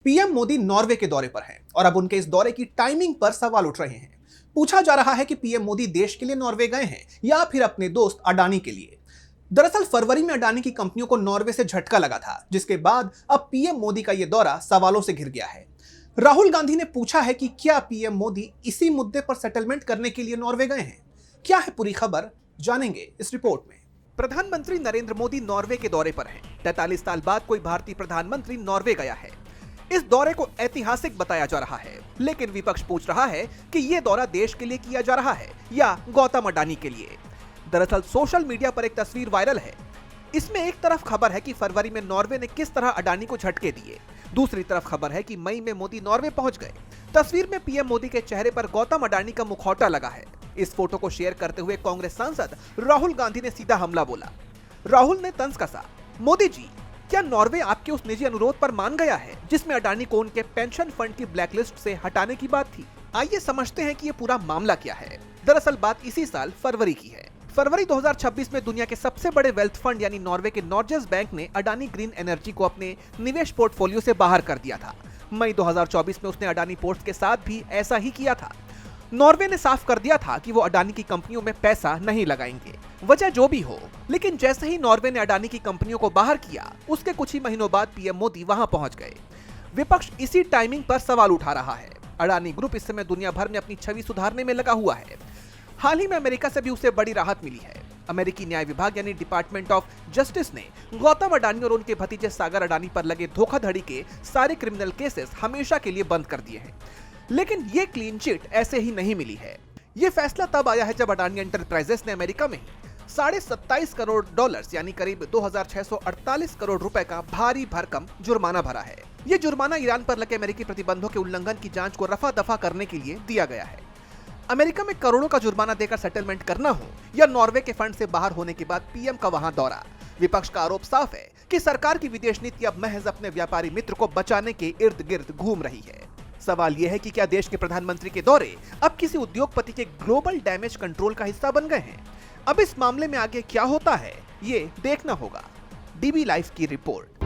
PM Modi Norway के दौरे पर हैं और अब उनके इस दौरे की टाइमिंग पर सवाल उठ रहे हैं। पूछा जा रहा है कि पीएम मोदी देश के लिए नॉर्वे गए हैं या फिर अपने दोस्त अडानी के लिए। दरअसल फरवरी में अडानी की कंपनियों को नॉर्वे से झटका लगा था, जिसके बाद अब पीएम मोदी का यह दौरा सवालों से घिर गया है। राहुल गांधी ने पूछा है कि क्या पीएम मोदी इसी मुद्दे पर सेटलमेंट करने के लिए नॉर्वे गए हैं। क्या है पूरी खबर, जानेंगे इस रिपोर्ट में। प्रधानमंत्री नरेंद्र मोदी नॉर्वे के दौरे पर हैं। 43 साल बाद कोई भारतीय प्रधानमंत्री नॉर्वे गया है। इस दौरे को ऐतिहासिक बताया जा रहा है, लेकिन विपक्ष पूछ रहा है कि यह दौरा देश के लिए किया जा रहा है या गौतम अडानी के लिए। दरअसल सोशल मीडिया पर एक तस्वीर वायरल है। इसमें एक तरफ खबर है कि फरवरी में नॉर्वे ने किस तरह अडानी को झटके दिए, दूसरी तरफ खबर है कि मई में मोदी नॉर्वे पहुंच गए। तस्वीर में पीएम मोदी के चेहरे पर गौतम अडानी का मुखौटा लगा है। इस फोटो को शेयर करते हुए कांग्रेस सांसद राहुल गांधी ने सीधा हमला बोला। राहुल ने तंज कसा, मोदी जी, क्या नॉर्वे आपके उस निजी अनुरोध पर मान गया है जिसमें अडानी को उनके पेंशन फंड की ब्लैकलिस्ट से हटाने की बात थी? आइए समझते हैं कि ये पूरा मामला क्या है। दरअसल बात इसी साल फरवरी की है। फरवरी 2026 में दुनिया के सबसे बड़े वेल्थ फंड यानी नॉर्वे के नॉर्जेस बैंक ने अडानी ग्रीन एनर्जी को अपने निवेश पोर्टफोलियो से बाहर कर दिया था। मई 2024 में उसने अडानी पोर्ट्स के साथ भी ऐसा ही किया था। नॉर्वे ने साफ कर दिया था कि वो अडानी की कंपनियों में पैसा नहीं लगाएंगे, वजह जो भी हो। लेकिन जैसे ही नॉर्वे ने अडानी की कंपनियों को बाहर किया, उसके कुछ ही महीनों बाद पीएम मोदी वहां पहुंच गए। विपक्ष इसी टाइमिंग पर सवाल उठा रहा है। अडानी ग्रुप इस समय दुनिया भर में अपनी छवि सुधारने में लगा हुआ है। हाल ही में अमेरिका से भी उसे बड़ी राहत मिली है। अमेरिकी न्याय विभाग यानी डिपार्टमेंट ऑफ जस्टिस ने गौतम अडानी और उनके भतीजे सागर अडानी पर लगे धोखाधड़ी के सारे क्रिमिनल केसेस हमेशा के लिए बंद कर दिए हैं। लेकिन ये क्लीन चिट ऐसे ही नहीं मिली है। ये फैसला तब आया है जब अडानी एंटरप्राइजेस ने अमेरिका में $27.5 करोड़ यानी करीब 2,648 करोड़ रुपए का भारी भरकम जुर्माना भरा है। ये जुर्माना ईरान पर लगे अमेरिकी प्रतिबंधों के उल्लंघन की जांच को रफा दफा करने के लिए दिया गया है। अमेरिका में करोड़ों का जुर्माना देकर सेटलमेंट करना हो या नॉर्वे के फंड से बाहर होने के बाद पीएम का वहां दौरा, विपक्ष का आरोप साफ है कि सरकार की विदेश नीति अब महज अपने व्यापारी मित्र को बचाने के इर्द गिर्द घूम रही है। सवाल यह है कि क्या देश के प्रधानमंत्री के दौरे अब किसी उद्योगपति के ग्लोबल डैमेज कंट्रोल का हिस्सा बन गए हैं? अब इस मामले में आगे क्या होता है, ये देखना होगा। डीबी लाइव की रिपोर्ट।